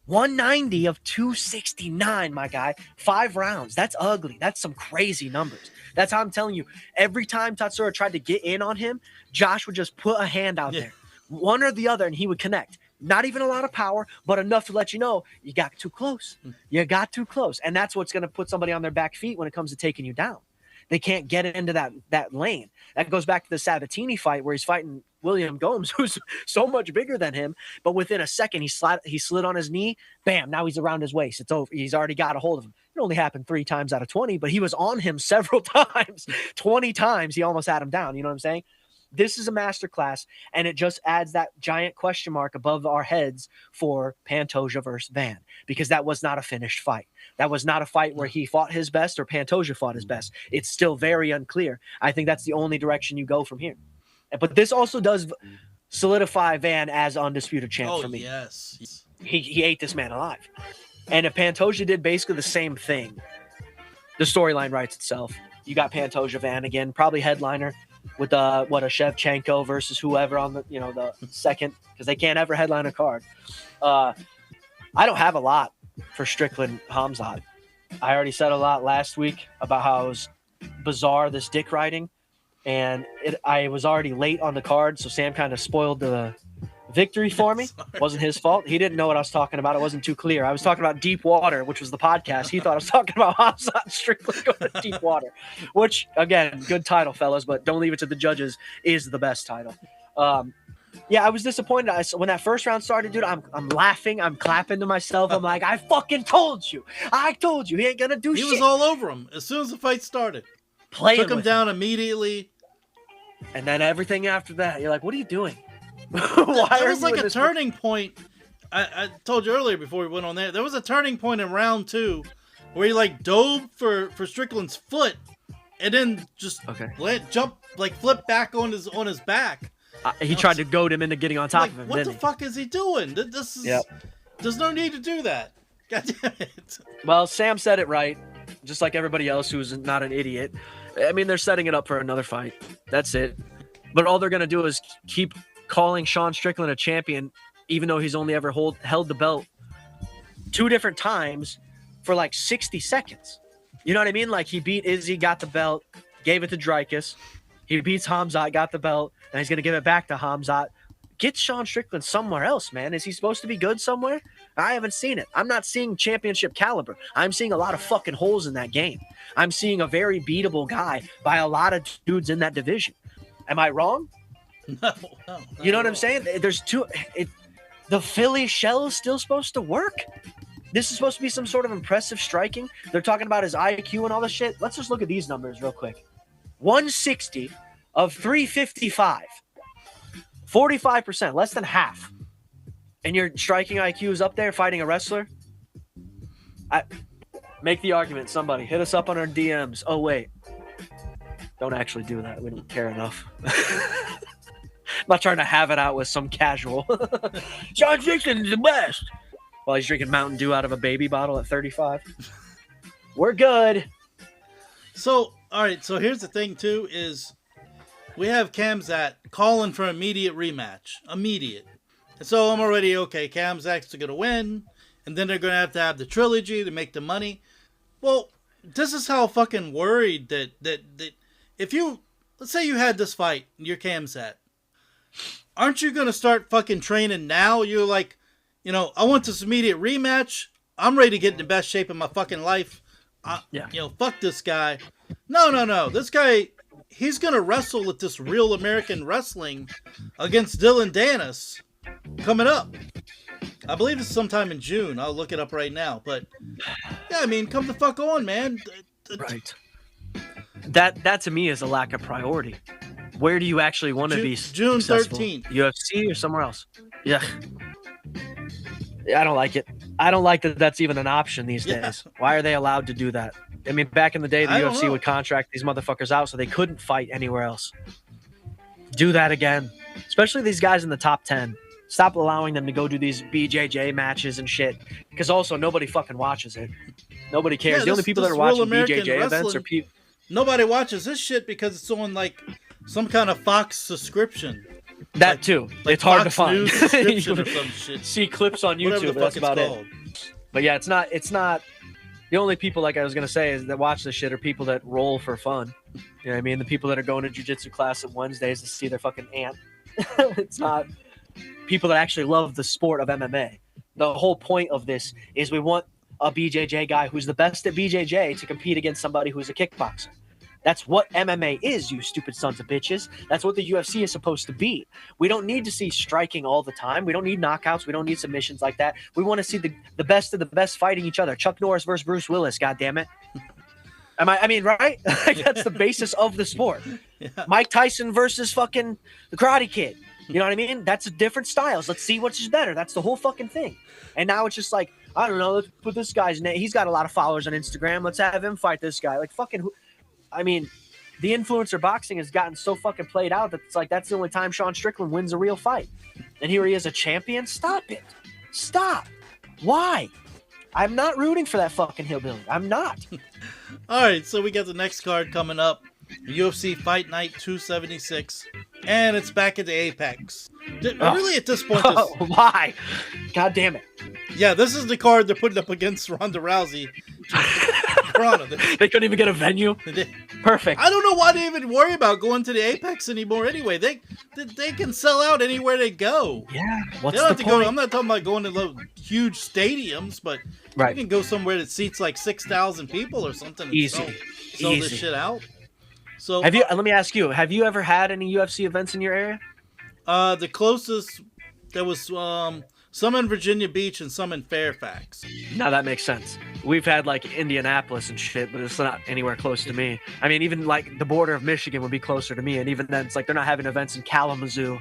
190 of 269, my guy. 5 rounds. That's ugly. That's some crazy numbers. That's how I'm telling you. Every time Tatsura tried to get in on him, Josh would just put a hand out there, one or the other, and he would connect. Not even a lot of power, but enough to let you know you got too close. You got too close. And that's what's going to put somebody on their back feet when it comes to taking you down. They can't get into that lane. That goes back to the Sabatini fight where he's fighting William Gomes, who's so much bigger than him. But within a second, he slid on his knee. Bam, now he's around his waist. It's over. He's already got a hold of him. It only happened 3 times out of 20, but he was on him several times. 20 times he almost had him down. You know what I'm saying? This is a masterclass, and it just adds that giant question mark above our heads for Pantoja versus Van, because that was not a finished fight. That was not a fight where he fought his best or Pantoja fought his best. It's still very unclear. I think that's the only direction you go from here. But this also does solidify Van as undisputed champ for me.
Yes.
He ate this man alive. And if Pantoja did basically the same thing, the storyline writes itself. You got Pantoja Van again, probably headliner with a Shevchenko versus whoever on the second, because they can't ever headline a card. I don't have a lot for Strickland Hamzat. I already said a lot last week about how it was bizarre, this dick riding, and I was already late on the card, so Sam kind of spoiled the victory for me. Wasn't his fault. He didn't know what I was talking about. It wasn't too clear. I was talking about Deep Water, which was the podcast. He thought I was talking about Hamzat Strickland going to Deep Water, which, again, good title, fellas, but don't leave it to the judges, is the best title. Yeah, I was disappointed. When that first round started, dude, I'm laughing. I'm clapping to myself. I'm like, I fucking told you. I told you. He ain't going to do shit.
He was all over him as soon as the fight started. Took him down immediately.
And then everything after that, you're like, what are you doing?
That was like a turning point. I told you earlier before we went on there was a turning point in round 2 where he like dove for Strickland's foot and then just flip back on his back.
He tried to goad him into getting on top of him.
What the fuck is he doing? This is there's no need to do that. God damn it.
Well, Sam said it right, just like everybody else who's not an idiot. I mean, they're setting it up for another fight. That's it. But all they're gonna do is keep calling Sean Strickland a champion, even though he's only ever held the belt 2 different times for like 60 seconds. You know what I mean? Like, he beat Izzy, got the belt, gave it to Dreykus. He beats Hamzat, got the belt, and he's going to give it back to Hamzat. Get Sean Strickland somewhere else, man. Is he supposed to be good somewhere? I haven't seen it. I'm not seeing championship caliber. I'm seeing a lot of fucking holes in that game. I'm seeing a very beatable guy by a lot of dudes in that division. Am I wrong?
No.
You know what I'm saying? There's the Philly shell is still supposed to work. This is supposed to be some sort of impressive striking. They're talking about his IQ and all this shit. Let's just look at these numbers real quick. 160 of 355. 45%, less than half. And your striking IQ is up there fighting a wrestler? Make the argument, somebody. Hit us up on our DMs. Oh, wait. Don't actually do that. We don't care enough. I'm not trying to have it out with some casual. Sean Strickland is the best. While he's drinking Mountain Dew out of a baby bottle at 35. We're good.
So, all right. So here's the thing, too, is we have Khamzat calling for immediate rematch. Immediate. And so I'm already, okay, Khamzat's going to win. And then they're going to have the trilogy to make the money. Well, this is how fucking worried that if you, let's say you had this fight, and you're Khamzat. Aren't you going to start fucking training now? You're like, I want this immediate rematch. I'm ready to get in the best shape of my fucking life. Fuck this guy. No. This guy, he's going to wrestle at this Real American Wrestling against Dylan Dennis coming up. I believe it's sometime in June. I'll look it up right now. But, yeah, I mean, come the fuck on, man.
Right. That to me is a lack of priority. Where do you actually want to be
June
successful?
13th.
UFC or somewhere else? Yeah. I don't like it. I don't like that that's even an option these days. Why are they allowed to do that? I mean, back in the day, the
I don't
UFC
know.
would contract these motherfuckers out so they couldn't fight anywhere else. Do that again, especially these guys in the top 10. Stop allowing them to go do these BJJ matches and shit, because also nobody fucking watches it. Nobody cares.
Yeah,
the only
this-
people that
this
are watching
Real American
BJJ events are
wrestling-
people.
Nobody watches this shit because it's on like some kind of Fox subscription.
That too.
Like
it's hard
Fox
to find.
News subscription
You
or some shit.
see clips on
Whatever
YouTube.
the
But that's
fuck
about
it's
it.
called.
But yeah, it's not. The only people, like I was gonna say, is that watch this shit are people that roll for fun. You know what I mean? The people that are going to jujitsu class on Wednesdays to see their fucking aunt. It's not people that actually love the sport of MMA. The whole point of this is we want a BJJ guy who's the best at BJJ to compete against somebody who's a kickboxer. That's what MMA is, you stupid sons of bitches. That's what the UFC is supposed to be. We don't need to see striking all the time. We don't need knockouts. We don't need submissions like that. We want to see the best of the best fighting each other. Chuck Norris versus Bruce Willis, goddammit. I mean, right? Like, that's the basis of the sport.
Yeah.
Mike Tyson versus fucking the Karate Kid. You know what I mean? That's different styles. Let's see which is better. That's the whole fucking thing. And now it's just like, I don't know, let's put this guy's name. He's got a lot of followers on Instagram. Let's have him fight this guy. Like, fucking who? I mean, the influencer boxing has gotten so fucking played out that it's like that's the only time Sean Strickland wins a real fight. And here he is, a champion. Stop it. Stop. Why? I'm not rooting for that fucking hillbilly. I'm not.
All right, so we got the next card coming up. UFC Fight Night 276. And it's back at the Apex. Really, at this point,
Why? God damn it.
yeah, this is the card they're putting up against Ronda Rousey. Ronda,
They couldn't even get a venue. Perfect.
I don't know why they even worry about going to the Apex anymore. Anyway, they can sell out anywhere they go.
Yeah. What's
They don't
the
have to go.
point?
I'm not talking about going to huge stadiums, but
Right.
you can go somewhere that seats like 6,000 people or something. And
Easy.
sell this
Easy.
shit out. So
Have you? Let me ask you. Have you ever had any UFC events in your area?
the closest there was some in Virginia Beach and some in Fairfax.
No, that makes sense. We've had like Indianapolis and shit, but it's not anywhere close to me. I mean, even like the border of Michigan would be closer to me, and even then, it's like they're not having events in Kalamazoo.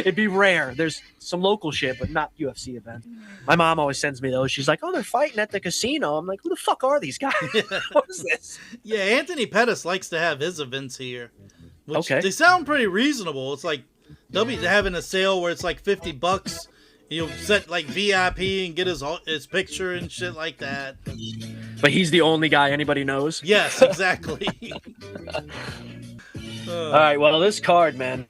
It'd be rare. There's some local shit, but not UFC events. My mom always sends me those. She's like, "Oh, they're fighting at the casino." I'm like, "Who the fuck are these guys? What is this?"
Yeah, Anthony Pettis likes to have his events here. Which
Okay.
They sound pretty reasonable. It's like they'll be having a sale where it's like $50. You'll set like VIP and get his picture and shit like that.
But he's the only guy anybody knows.
Yes, exactly.
All right. Well, this card, man.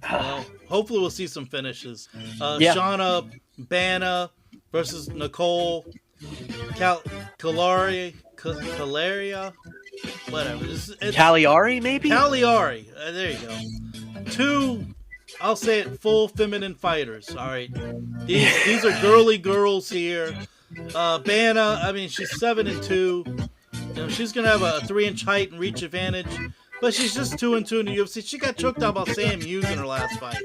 Well, hopefully we'll see some finishes.
Yeah.
Shauna Bana versus Nicole Calaria, whatever. It's
Cagliari, maybe.
Cagliari. There you go. Two, I'll say it, full feminine fighters. All right, these are girly girls here. Bana, I mean, she's 7-2. You know, she's gonna have a 3-inch height and reach advantage, but she's just 2-2 in the UFC. She got choked out by Sam Hughes in her last fight.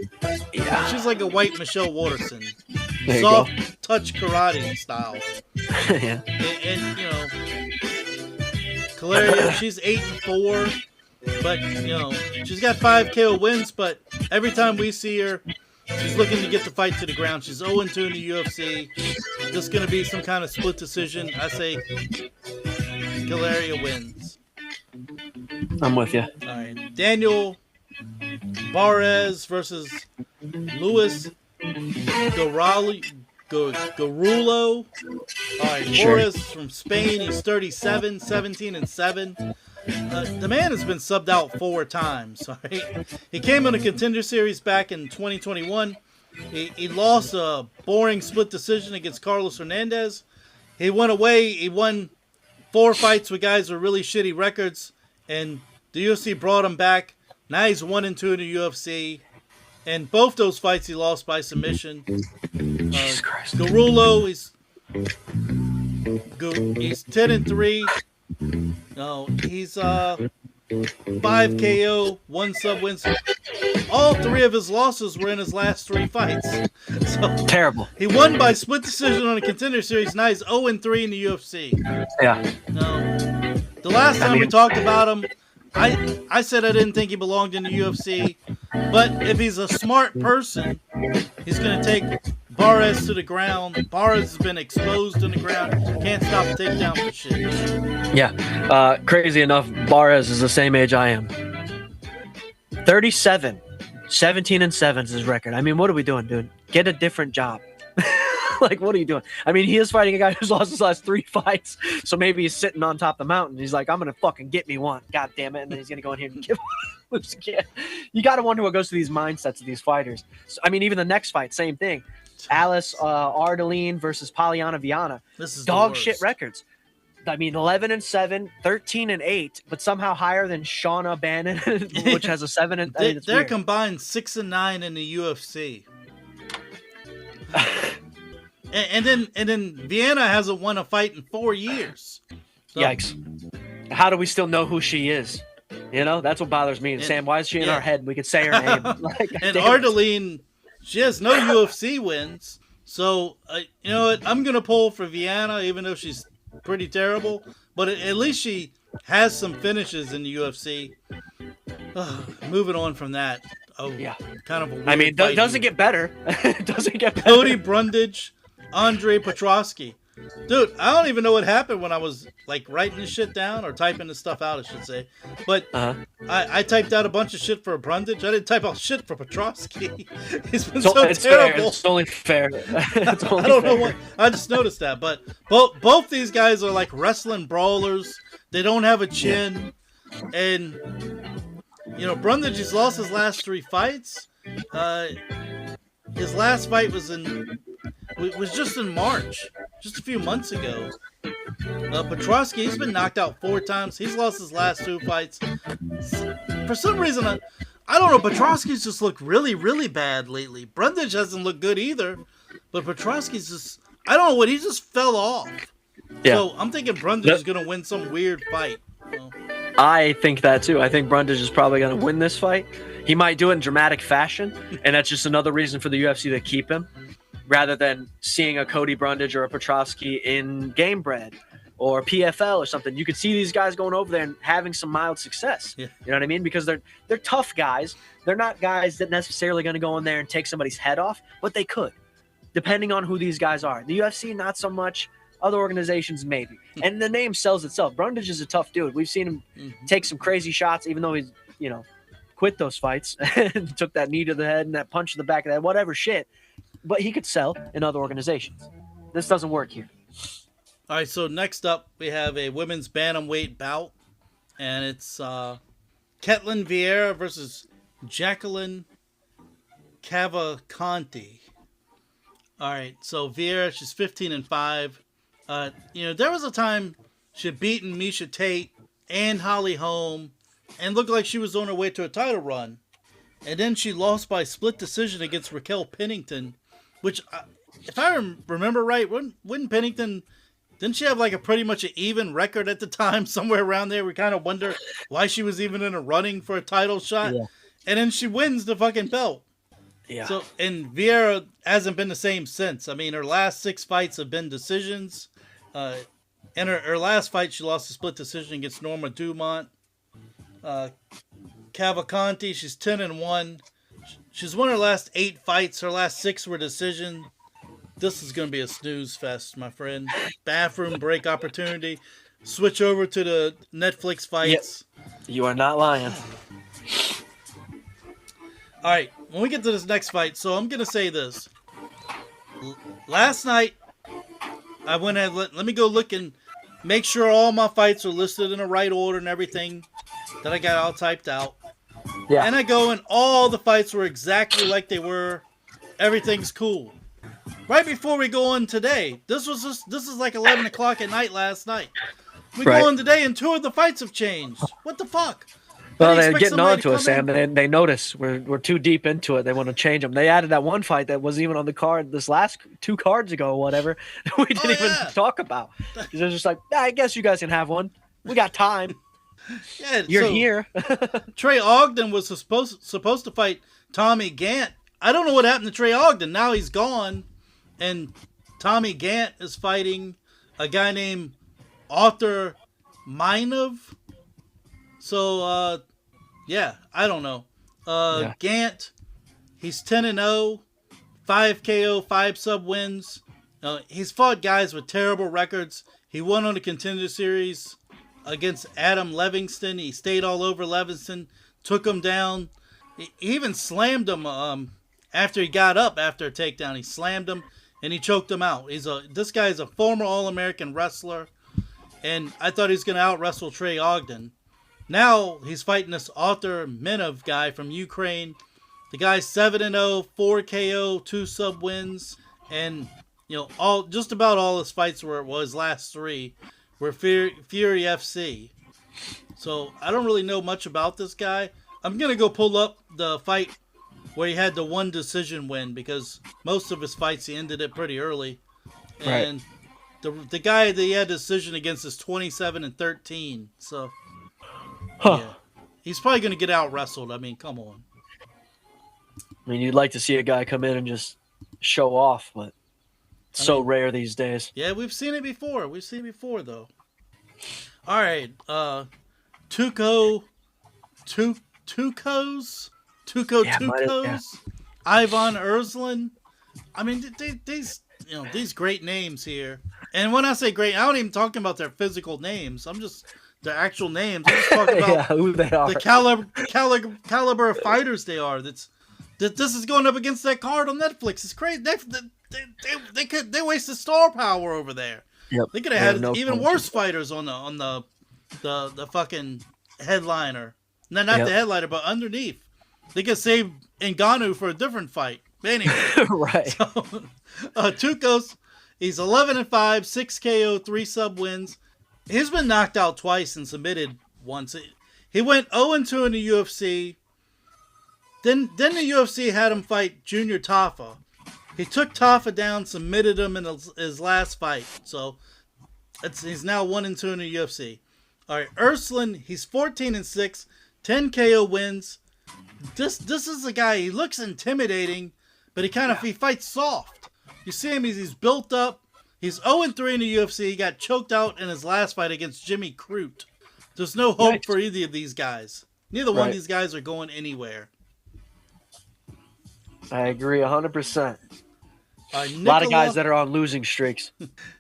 Yeah.
She's like a white Michelle Waterson,
There you
soft touch karate style.
Yeah.
And you know, Calaria, she's 8-4, but you know, she's got 5 KO wins. But every time we see her, she's looking to get the fight to the ground. She's 0-2 in the UFC. This is gonna be some kind of split decision. I say Calaria wins.
I'm with you.
All right, Daniel Barres versus Luis Garulo. All right,
Sure.
Barres from Spain. He's 37, 17-7. The man has been subbed out 4 times. All right? He came in a contender series back in 2021. He lost a boring split decision against Carlos Hernandez. He went away. He won 4 fights with guys with really shitty records, and the UFC brought him back. Now he's 1-2 in the UFC, and both those fights he lost by submission.
Jesus Christ.
Garulo, he's 10-3. No, he's 5 KO, 1 sub wins. All 3 of his losses were in his last 3 fights. So
Terrible.
he won by split decision on a contender series. Now he's 0-3 in the UFC.
Yeah.
No, the last time we talked about him, I said I didn't think he belonged in the UFC. But if he's a smart person, he's going to take Barres to the ground. Barres has been exposed in the ground. Can't stop the takedown for shit.
Yeah. Crazy enough, Barres is the same age I am. 37. 17-7 is his record. I mean, what are we doing, dude? Get a different job. Like, what are you doing? I mean, he is fighting a guy who's lost his last 3 fights, so maybe he's sitting on top of the mountain. He's like, I'm gonna fucking get me one, god damn it, and then he's gonna go in here and give lose again. You gotta wonder what goes through these mindsets of these fighters. So, I mean, even the next fight, same thing. Alice Ardeline versus Polyana Viana.
This is
dog shit records. I mean, 11-7, 13-8, but somehow higher than Shauna Bannon, which has a 7. I mean,
they're combined 6-9 in the UFC. And then Vienna hasn't won a fight in 4 years. So,
yikes! How do we still know who she is? You know, that's what bothers me. And Sam, why is she in our head? We could say her name. Like,
and Ardeline, she has no UFC wins. So you know what? I'm gonna pull for Vienna, even though she's pretty terrible. But at least she has some finishes in the UFC. Moving on from that. Oh yeah, kind of a weird
it doesn't get better. It doesn't get better.
Cody Brundage, Andre Petrosky. Dude, I don't even know what happened when I was like writing this shit down or typing this stuff out, I should say. But I typed out a bunch of shit for Brundage. I didn't type out shit for Petrosky. He's been so
it's
terrible.
Fair. It's only fair. It's only
I don't know what. I just noticed that. But both these guys are like wrestling brawlers. They don't have a chin. Yeah. And, you know, Brundage has lost his last 3 fights. His last fight was just in March, just a few months ago. Petrosky, he's been knocked out 4 times. He's lost his last 2 fights. For some reason, I don't know. Petrosky's just looked really, really bad lately. Brundage hasn't looked good either. But Petrosky's just, I don't know what, he just fell off. Yeah. So I'm thinking Brundage is going to win some weird fight.
I think that too. I think Brundage is probably going to win this fight. He might do it in dramatic fashion, and that's just another reason for the UFC to keep him, rather than seeing a Cody Brundage or a Petrosky in Game Bread or PFL or something. You could see these guys going over there and having some mild success. Yeah. You know what I mean? Because they're tough guys. They're not guys that necessarily going to go in there and take somebody's head off, but they could, depending on who these guys are. The UFC, not so much. Other organizations, maybe. And the name sells itself. Brundage is a tough dude. We've seen him take some crazy shots, even though he's, you know, quit those fights and took that knee to the head and that punch in the back of the head, whatever shit. But he could sell in other organizations. This doesn't work here.
All right, so next up, we have a women's bantamweight bout. And it's Ketlin Vieira versus Jacqueline Cavalcanti. All right, so Vieira, she's 15-5. You know, there was a time she had beaten Misha Tate and Holly Holm and looked like she was on her way to a title run. And then she lost by split decision against Raquel Pennington, which, if I remember right, wouldn't Pennington, didn't she have like a pretty much an even record at the time, somewhere around there? We kind of wonder why she was even in a running for a title shot. Yeah. And then she wins the fucking belt. Yeah. So, and Vieira hasn't been the same since. I mean, her last 6 fights have been decisions. In her last fight, she lost a split decision against Norma Dumont. Cavalcanti, she's 10-1. She's won her last 8 fights. Her last 6 were decision. This is going to be a snooze fest, my friend. Bathroom break opportunity. Switch over to the Netflix fights.
Yep. You are not lying.
All right, when we get to this next fight, so I'm going to say this. Last night, I went ahead, let me go look and make sure all my fights are listed in the right order and everything that I got all typed out. Yeah. And I go and all the fights were exactly like they were. Everything's cool. Right before we go on today, this is like 11 o'clock at night last night. We go on today and 2 of the fights have changed. What the fuck?
Well, they're getting on to us, Sam. They notice we're too deep into it. They want to change them. They added that one fight that wasn't even on the card this last 2 cards ago or whatever that we didn't even talk about. They're just like, I guess you guys can have one. We got time. Yeah, You're here.
Trey Ogden was supposed to fight Tommy Gant. I don't know what happened to Trey Ogden. Now he's gone. And Tommy Gant is fighting a guy named Arthur Minov. So, yeah, I don't know. Gant, he's 10-0. 5 KO, 5 sub wins. He's fought guys with terrible records. He won on the Contender Series against Adam Livingston. He stayed all over Livingston, took him down. He even slammed him after he got up after a takedown. He slammed him and he choked him out. This guy is a former All-American wrestler, and I thought he was going to out-wrestle Trey Ogden. Now he's fighting this Arthur Minov guy from Ukraine. The guy's 7-0, 4 KO, 2 sub wins, and just about all his fights his last 3 were Fury FC. So I don't really know much about this guy. I'm gonna go pull up the fight where he had the 1 decision win, because most of his fights he ended it pretty early. And the guy that he had a decision against is 27-13. So yeah, he's probably gonna get out wrestled. I mean, come on.
I mean, you'd like to see a guy come in and just show off, but it's so rare these days.
Yeah, we've seen it before. We've seen it before, though. All right. Tuco. Ivan Erslan. I mean, these great names here. And when I say great, I don't even talking about their physical names. I'm just their actual names. I'm just talking about
who they are.
The caliber of fighters they are. This is going up against that card on Netflix. It's crazy. They wasted star power over there.
Yep.
They could have had even worse fighters on the fucking headliner. No, not the headliner, but underneath. They could save Ngannou for a different fight. Anyway,
right.
So, Tukos, he's 11-5, 6 KO, 3 sub wins. He's been knocked out twice and submitted once. He went 0-2 in the UFC. Then the UFC had him fight Junior Tafa. He took Tafa down, submitted him in his last fight. So he's now 1-2 in the UFC. All right, Erslan, he's 14-6, 10 KO wins. This is a guy. He looks intimidating, but he fights soft. You see him, he's built up. He's 0-3 in the UFC. He got choked out in his last fight against Jimmy Crute. There's no hope for either of these guys. Neither one of these guys are going anywhere.
I agree 100%. A lot of guys that are on losing streaks.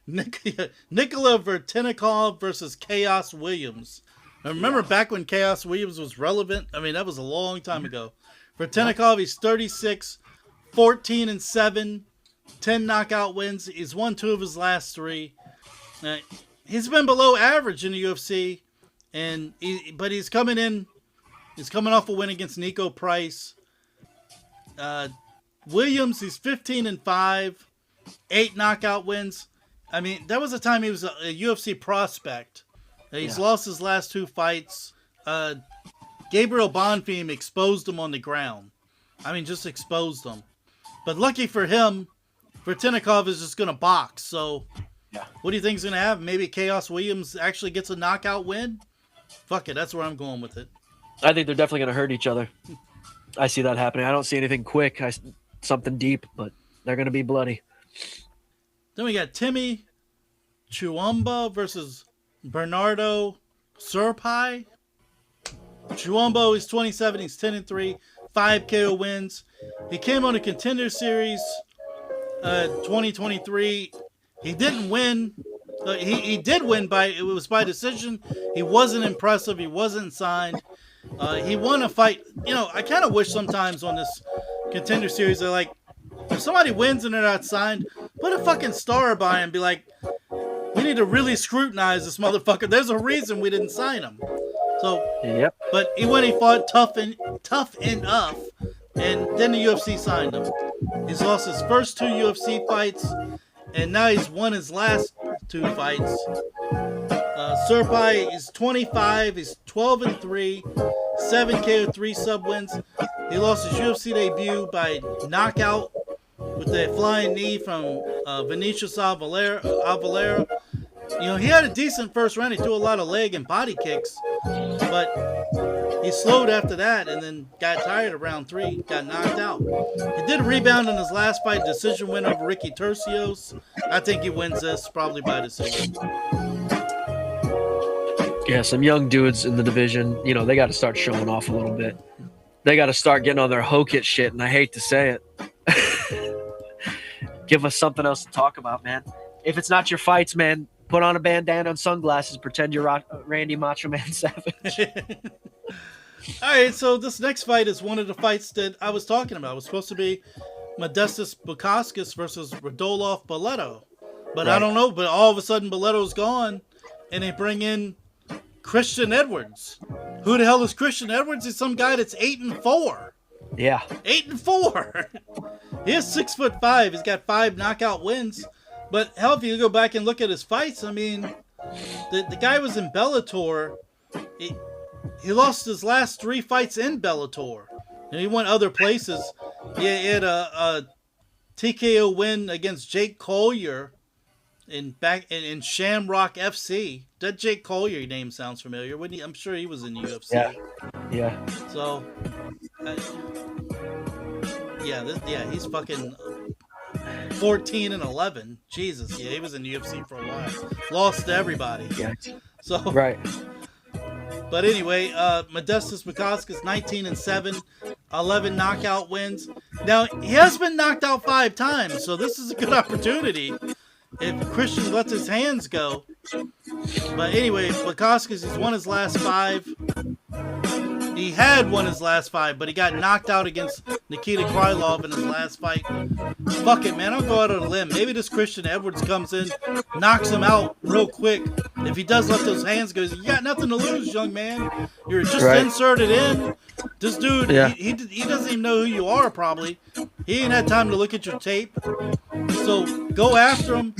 Nikola Vertinikov versus Chaos Williams. I remember back when Chaos Williams was relevant. I mean, that was a long time ago. Vertinikov, he's 36, 14-7, 10 knockout wins. He's won 2 of his last 3. He's been below average in the UFC, but he's coming in. He's coming off a win against Nico Price. Williams, he's 15-5, 8 knockout wins. I mean, that was the time he was a UFC prospect. He's lost his last 2 fights. Gabriel Bonfim exposed him on the ground. I mean, just exposed him. But lucky for him, Vertinikov is just going to box. So, what do you think is going to happen? Maybe Chaos Williams actually gets a knockout win? Fuck it, that's where I'm going with it.
I think they're definitely going to hurt each other. I see that happening. I don't see anything quick, something deep, but they're going to be bloody.
Then we got Timmy Chuamba versus Bernardo Serpai. Chuamba is 27. He's 10-3, 5 KO wins. He came on a Contender Series 2023. He didn't win. He did win by decision. He wasn't impressive. He wasn't signed. He won a fight. I kind of wish sometimes on this Contender Series, they're like, if somebody wins and they're not signed, put a fucking star by him and be like, we need to really scrutinize this motherfucker. There's a reason we didn't sign him. So, but he fought tough enough, and then the UFC signed him. He's lost his first 2 UFC fights, and now he's won his last 2 fights. Serpai is 25. He's 12-3, 7 KO, 3 sub wins. He lost his UFC debut by knockout with a flying knee from Vinicius Alvarez. He had a decent first round. He threw a lot of leg and body kicks, but he slowed after that and then got tired of round 3, got knocked out. He did rebound in his last fight, decision win over Ricky Tercios. I think he wins this probably by decision.
Yeah, some young dudes in the division, they got to start showing off a little bit. They got to start getting on their Hokit shit, and I hate to say it. give us something else to talk about, man. If it's not your fights, man, put on a bandana and sunglasses, pretend you're Randy Macho Man Savage.
All right, so this next fight is one of the fights that I was talking about. It was supposed to be Modestas Bukauskas versus Radulov Boleto. But I don't know, but all of a sudden Boleto's gone, and they bring in Christian Edwards. Who the hell is Christian Edwards? He's some guy that's 8-4.
Yeah.
8-4. He is 6'5". He's got 5 knockout wins. But hell, if you go back and look at his fights, I mean, the guy was in Bellator. He lost his last 3 fights in Bellator. And he went other places. He had a TKO win against Jake Collier in Shamrock FC. That Jake Collier name sounds familiar. I'm sure he was in UFC.
Yeah.
So, he's fucking 14-11. Jesus, yeah, he was in UFC for a while. Lost to everybody.
Yeah.
So
right.
But anyway, Modestas Bukauskas 19-7, 11 knockout wins. Now he has been knocked out 5 times, so this is a good opportunity if Christian lets his hands go. But anyway, Bukauskas has won his last 5. He had won his last 5, but he got knocked out against Nikita Krylov in his last fight. Fuck it, man. I'll go out on a limb. Maybe this Christian Edwards comes in, knocks him out real quick. If he does let those hands go, you got nothing to lose, young man. You're just inserted in. This dude, he doesn't even know who you are, probably. He ain't had time to look at your tape. So go after him,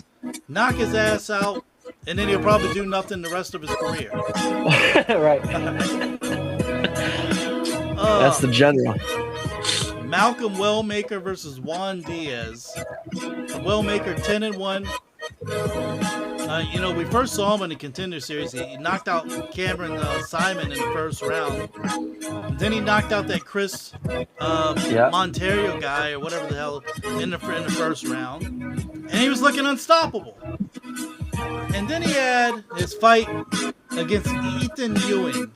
knock his ass out, and then he'll probably do nothing the rest of his career.
Right. That's the general.
Malcolm Wellmaker versus Juan Diaz. Wellmaker 10-1. We first saw him in the Contender Series. He knocked out Cameron Simon in the first round. Then he knocked out that Chris Monteiro guy or whatever the hell in the first round. And he was looking unstoppable. And then he had his fight against Ethan Ewing.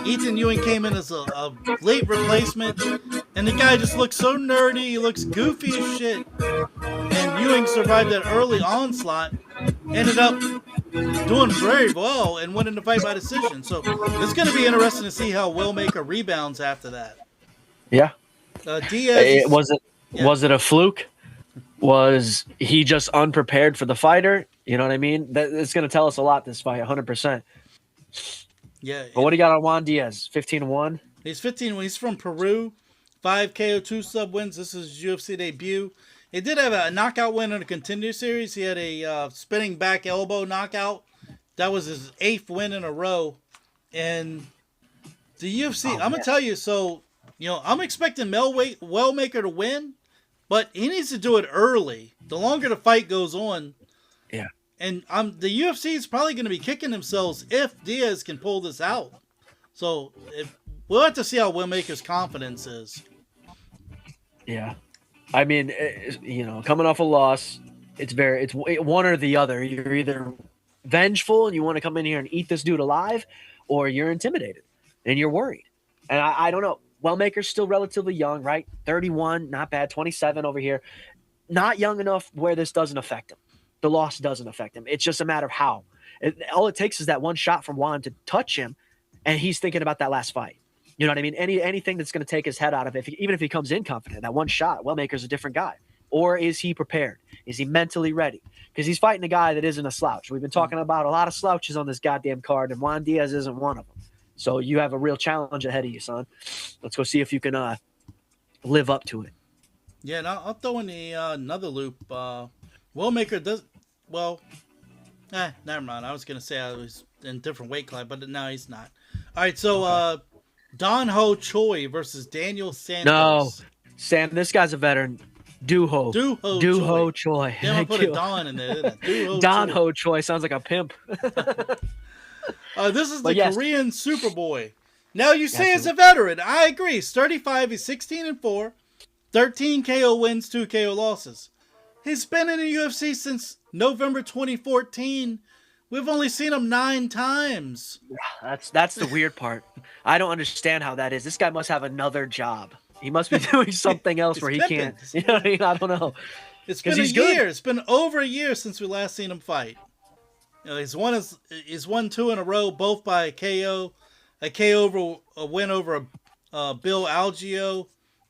Ethan Ewing came in as a late replacement, and the guy just looks so nerdy. He looks goofy as shit. And Ewing survived that early onslaught, ended up doing very well, and winning the fight by decision. So it's going to be interesting to see how Wellmaker rebounds after that.
Yeah.
Diaz.
Was it a fluke? Was he just unprepared for the fighter? You know what I mean? It's going to tell us a lot, this fight, 100%.
Yeah.
But what do you got on Juan Diaz? 15-1?
He's 15. He's from Peru. 5 KO, 2 sub wins. This is his UFC debut. He did have a knockout win in a Contender Series. He had a spinning back elbow knockout. That was his 8th win in a row. And the UFC, I'm going to tell you, so, I'm expecting Wellmaker to win, but he needs to do it early. The longer the fight goes on.
Yeah. And
the UFC is probably going to be kicking themselves if Diaz can pull this out. So we'll have to see how Wellmaker's confidence is.
Yeah. I mean, coming off a loss, it's one or the other. You're either vengeful and you want to come in here and eat this dude alive, or you're intimidated and you're worried. And I don't know. Wellmaker's still relatively young, right? 31, not bad. 27 over here. Not young enough where this doesn't affect him. The loss doesn't affect him. It's just a matter of how. All it takes is that one shot from Juan to touch him, and he's thinking about that last fight. You know what I mean? Anything that's going to take his head out of it, even if he comes in confident, that one shot, Wellmaker's a different guy. Or is he prepared? Is he mentally ready? Because he's fighting a guy that isn't a slouch. We've been talking about a lot of slouches on this goddamn card, and Juan Diaz isn't one of them. So you have a real challenge ahead of you, son. Let's go see if you can live up to it.
Yeah, and I'll throw in another loop. Wellmaker does well. Never mind. I was gonna say I was in a different weight class, but no, he's not. All right, so Don Ho Choi versus Daniel Santos.
No, Sam, this guy's a veteran. Do Ho Choi.
Yeah, I put a Don in there.
Don Ho Choi sounds like a pimp.
This is Korean Superboy. Now you say as a veteran, I agree. He's 35. He's 16-4, 13 KO wins, 2 KO losses. He's been in the UFC since November 2014. We've only seen him 9 times.
That's the weird part. I don't understand how that is. This guy must have another job. He must be doing something else where he can't. You know what I mean? I don't know.
It's been a year. It's been over a year since we last seen him fight. You know, he's won 2 in a row, both by KO. A win over Bill Algeo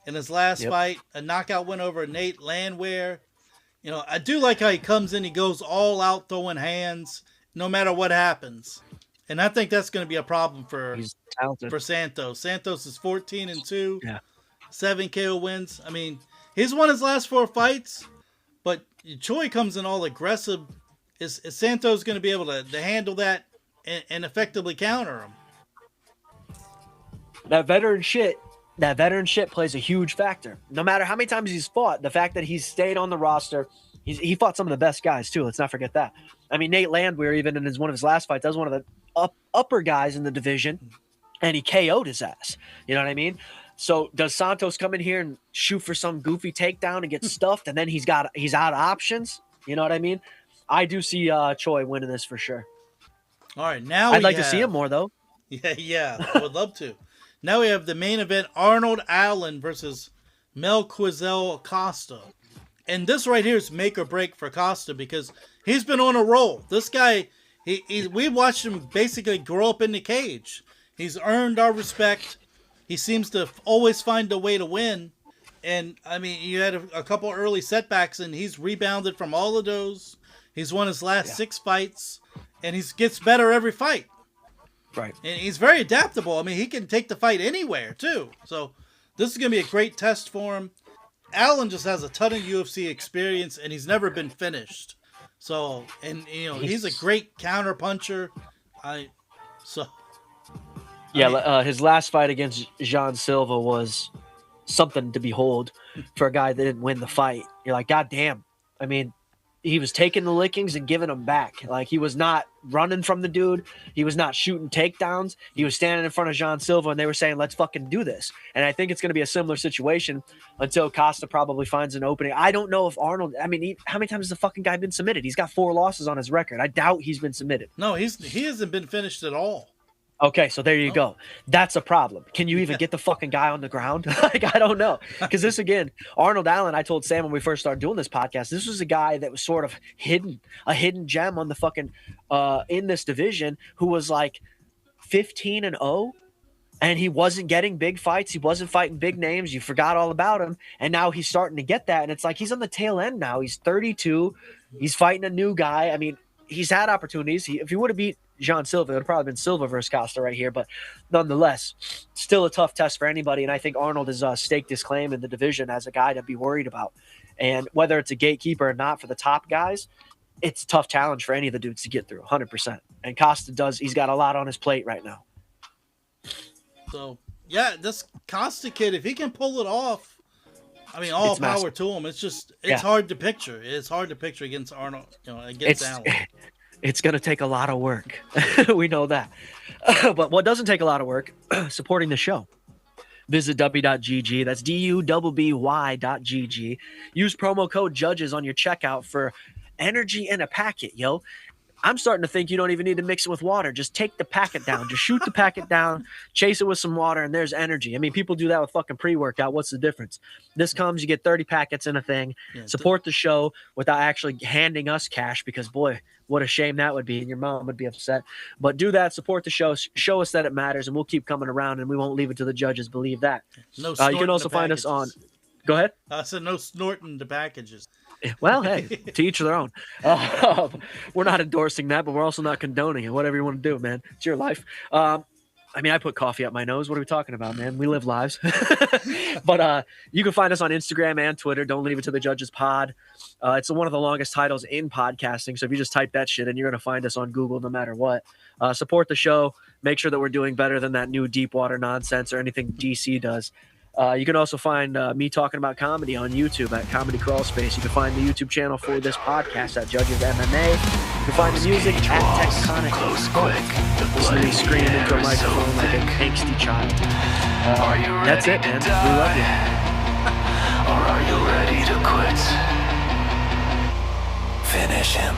in his last fight. A knockout win over Nate Landwehr. You know, I do like how he comes in. He goes all out throwing hands, no matter what happens. And I think that's going to be a problem for Santos. Santos is 14-2, 7 KO wins. I mean, he's won his last 4 fights, but Choi comes in all aggressive. Is Santos going to be able to handle that and effectively counter him?
That veteran shit plays a huge factor. No matter how many times he's fought, the fact that he's stayed on the roster, he fought some of the best guys too. Let's not forget that. I mean, Nate Landwehr, even in one of his last fights, that was one of the upper guys in the division, and he KO'd his ass. You know what I mean? So does Santos come in here and shoot for some goofy takedown and get stuffed, and then he's out of options? You know what I mean? I do see Choi winning this for sure.
All right, now
I'd like to see him more though.
Yeah, I would love to. Now we have the main event: Arnold Allen versus Melquizael Costa. And this right here is make or break for Costa because he's been on a roll. This guy, we watched him basically grow up in the cage. He's earned our respect. He seems to always find a way to win. And, I mean, you had a couple early setbacks, and he's rebounded from all of those. He's won his last 6 fights, and he gets better every fight.
Right.
And he's very adaptable. I mean, he can take the fight anywhere, too. So this is going to be a great test for him. Allen just has a ton of UFC experience, and he's never been finished. So, and, you know, he's a great counter puncher.
His last fight against Jean Silva was something to behold for a guy that didn't win the fight. You're like, God damn. I mean, he was taking the lickings and giving them back. Like, he was not running from the dude. He was not shooting takedowns. He was standing in front of Jean Silva, and they were saying, let's fucking do this. And I think it's going to be a similar situation until Costa probably finds an opening. I don't know if Arnold, I mean, how many times has the fucking guy been submitted? He's got 4 losses on his record. I doubt he's been submitted.
No, he hasn't been finished at all.
Okay, so there you go. That's a problem. Can you even get the fucking guy on the ground? Like, I don't know. Because this, again, Arnold Allen, I told Sam when we first started doing this podcast, this was a guy that was sort of a hidden gem on the fucking, in this division, who was like 15-0, and he wasn't getting big fights. He wasn't fighting big names. You forgot all about him. And now he's starting to get that. And it's like, he's on the tail end now. He's 32. He's fighting a new guy. I mean, he's had opportunities. If he would have beat Jean Silva, it would have probably been Silva versus Costa right here, but nonetheless, still a tough test for anybody. And I think Arnold has staked his claim in the division as a guy to be worried about. And whether it's a gatekeeper or not for the top guys, it's a tough challenge for any of the dudes to get through, 100%. And Costa he's got a lot on his plate right now.
So, yeah, this Costa kid, if he can pull it off, I mean, all power to him. It's hard to picture. It's hard to picture against Arnold, against Allen.
It's going to take a lot of work. We know that. But what doesn't take a lot of work, supporting the show. Visit w.gg. That's DUBBY.gg. Use promo code JUDGES on your checkout for energy in a packet, yo. I'm starting to think you don't even need to mix it with water. Just take the packet down. Just shoot the packet down, chase it with some water, and there's energy. I mean, people do that with fucking pre-workout. What's the difference? This comes, you get 30 packets in a thing. Yeah, support the show without actually handing us cash because, boy, what a shame that would be, and your mom would be upset. But do that, support the show, show us that it matters, and we'll keep coming around, and we won't leave it to the judges. Believe that.
No,
you can also find us on. Go ahead.
I said no snorting the packages.
Well, hey, to each their own. We're not endorsing that, but we're also not condoning it. Whatever you want to do, man. It's your life. I mean, I put coffee up my nose. What are we talking about, man? We live lives. But you can find us on Instagram and Twitter. Don't leave it to the judges pod. It's one of the longest titles in podcasting. So if you just type that shit in, you're going to find us on Google no matter what. Support the show. Make sure that we're doing better than that new Deepwater nonsense or anything DC does. You can also find me talking about comedy on YouTube at Comedy Crawl Space. You can find the YouTube channel for this podcast at Judges MMA. You can find the music at Tectonic. Listen to me scream into a microphone like an angsty child. That's it, man. We love you.
Or are you ready to quit? Finish him.